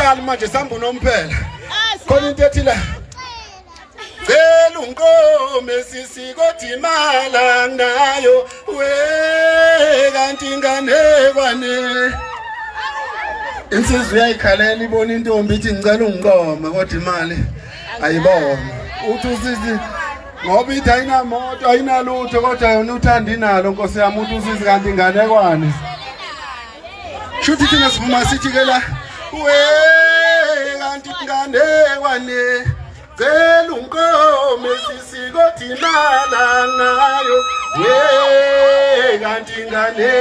Asihlali manje sihamba unomphela. Khona into ethi la. Cela unkome sisi kodwa imali nginayo we kanti ingane kwane. Insizwe uyayikhalela ibona intombi ithi ngicela ungiqoma kodwa imali ayibona. Uthi usisi ngoba ithi ayinamoto ayinalutho kodwa yona uthanda inalo Nkosi yami uthi usisi kanti ingane kwane. Shuthi thina siphuma sithi ke la we kanti ingane kwane. Cela unkome sisi kodwa imali nginayo we kanti ingane.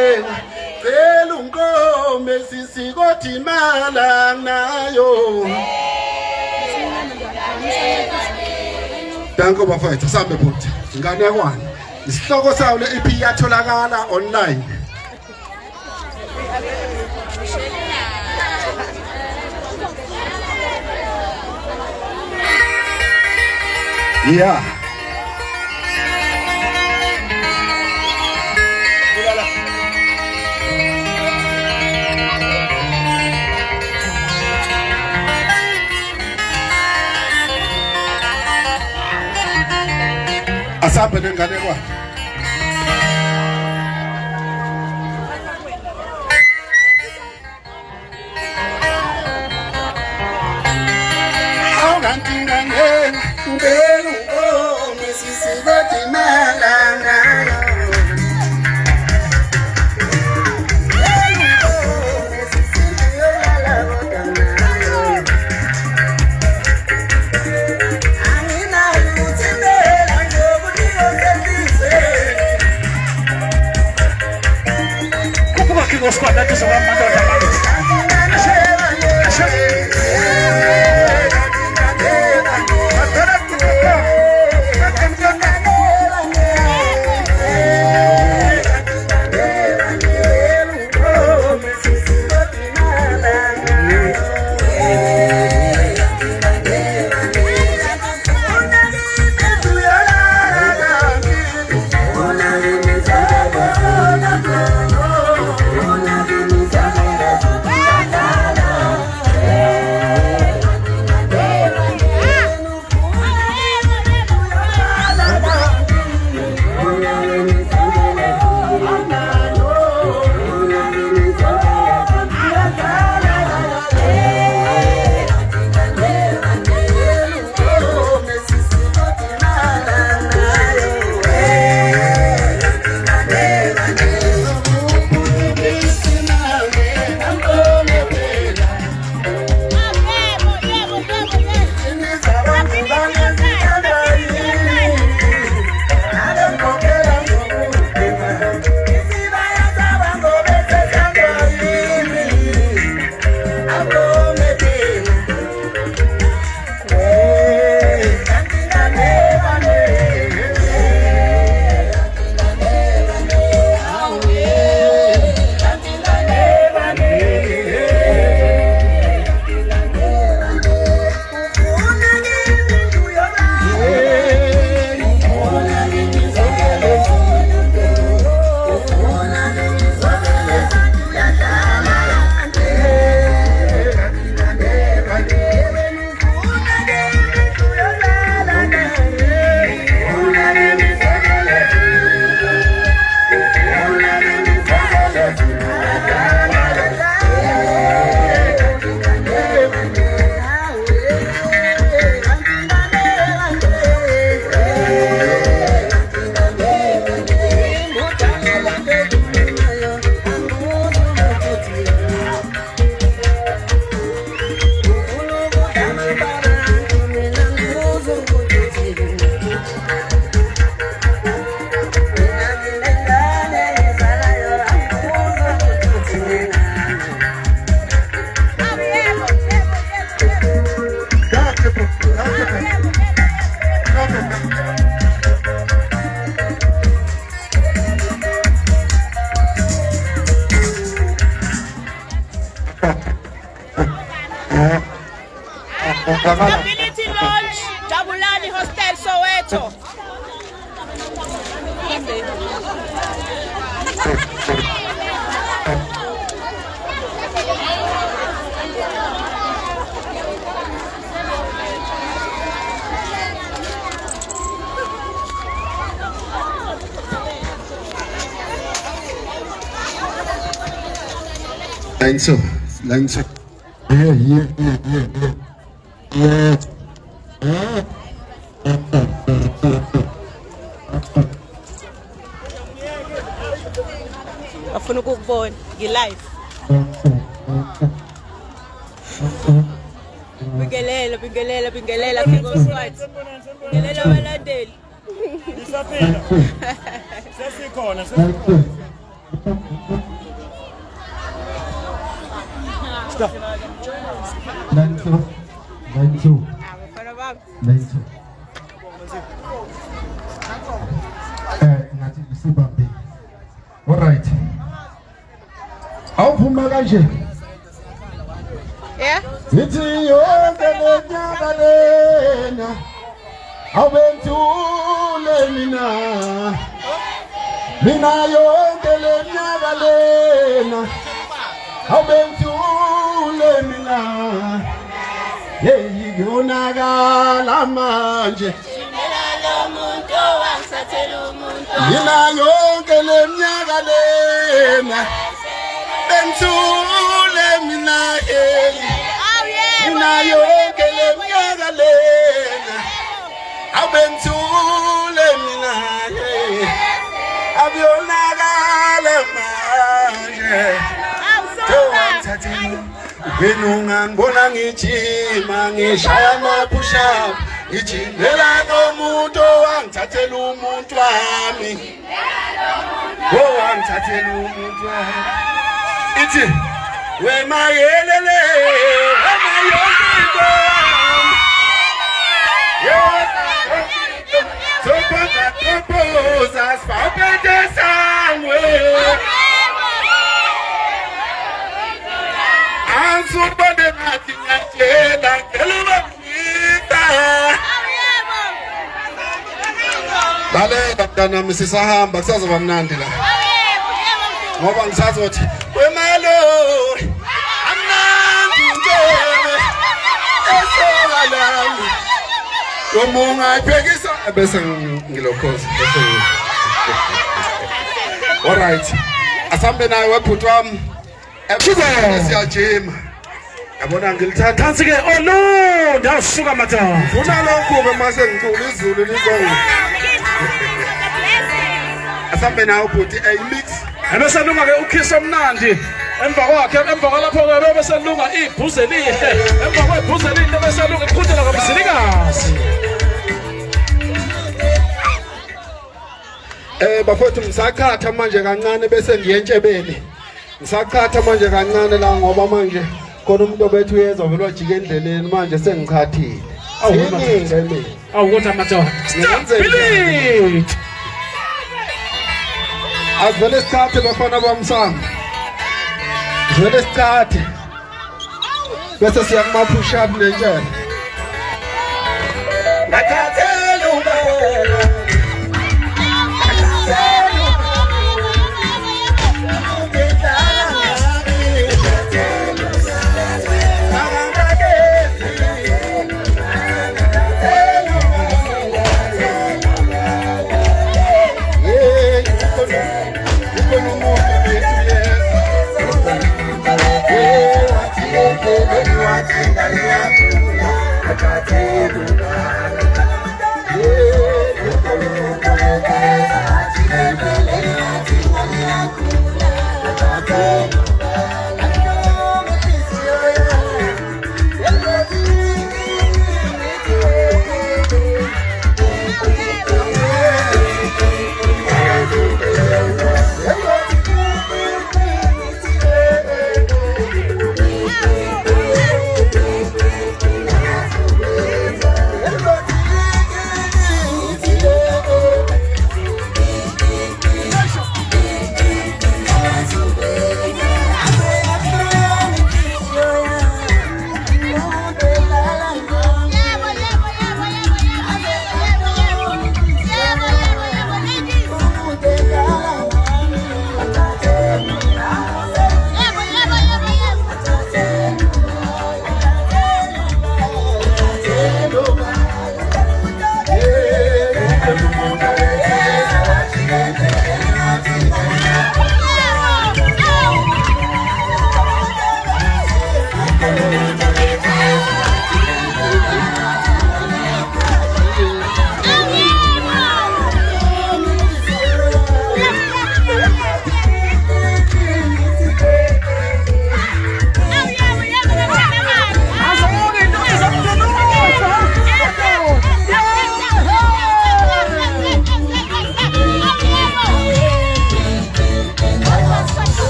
Cela unkome sisi kodwa imali nginayo. Danko bafethu sambe futhi ingane kwane. Isihloko sawo le EP yatholakala online. Yeah. Asambe nengane kwane. Kanti ingane ngibela unkome sisi kodwa imali nginayo. Los cuadrados se van mandando a mano. Ability Lodge, Jabulani Hostel, Soweto. Line so. Afuna ukukubona ngi-live. Bingelela Bingo Squad. Bingelela abalandeli. Isaphila. Sesikhona. Stop. Line two. Bafana bami. Line two. Ngathi isibambe. All right. Awuphuma kanje. Yeah? Ithi yonke lenyaka lena awubenzule mina yonke lenyaka lena awubenzule mina hey yonakala manje mina yonke lenyaka lena benzule mina hey mina yonke lenyaka lena awubenzule mina abuyonakala manje wena ungangibona ngijima ngishaya ama-push up ngijimela nomuntu owangithathela umuntu wami ithi wemayelele wemayonke propose as for better somewhere. I'm super the nothing I did. I tell you Mrs. Ahamba kusazaba mnandi la. Ngoba ngisazi ukuthi wemalo amnandi njene esokalami. Yomunga iphekisa bese ngilokhoza bese. All right. Asambe naye webhuti wami. Siyajima. Yabona ngilithanda. Phansi ke olu ndasuka matha. Ufuna lokho mase ngicula izulu lizonke. Asambe nawe ubhuti mix. Ebeselunga ke ukhisa omnandi. Emva kwalapho ke beselunga ibhuze lihle. Emva kwebhuze lihle beselunga iqhudela kwamsilikazi. Bafowethu ngisakhatha manje kancane bese ngiyentshebele. Ngisakhatha manje kancane la ngoba manje khona umuntu obethu uyezwa vele wajika endleleni manje sengikhathile. Awukuthi matha. Billy. Asivele sithathe bafana bamsana. Sivele sithathe. Bese siya kuma push up nenjani. Nakhathela ubela.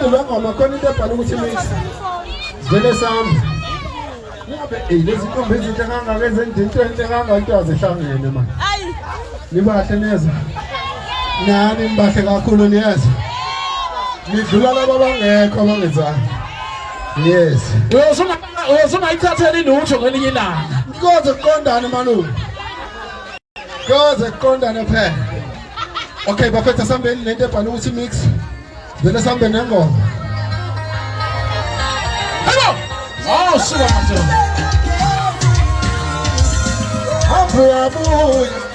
umculo wengoma khona into ebhala ukuthi mix. Vele sami. Ngabe lezi ntombi ezinhle kangaka ezenza into enhle kangaka into azihlangene manje. Ayi. Nibahle neza. Nani nibahle kakhulu niyazi. Nidlula laba abangekho abangezana. Yes. Uyosungayithathela inutho ngelinye ilanga. Koze kuqondane malume. Koze kuqondane phela. Okay, bafethu sambeni lento ebhala ukuthi mix. Vele sambe nengoma. Hello. Oh, suka manje. Happy abuya.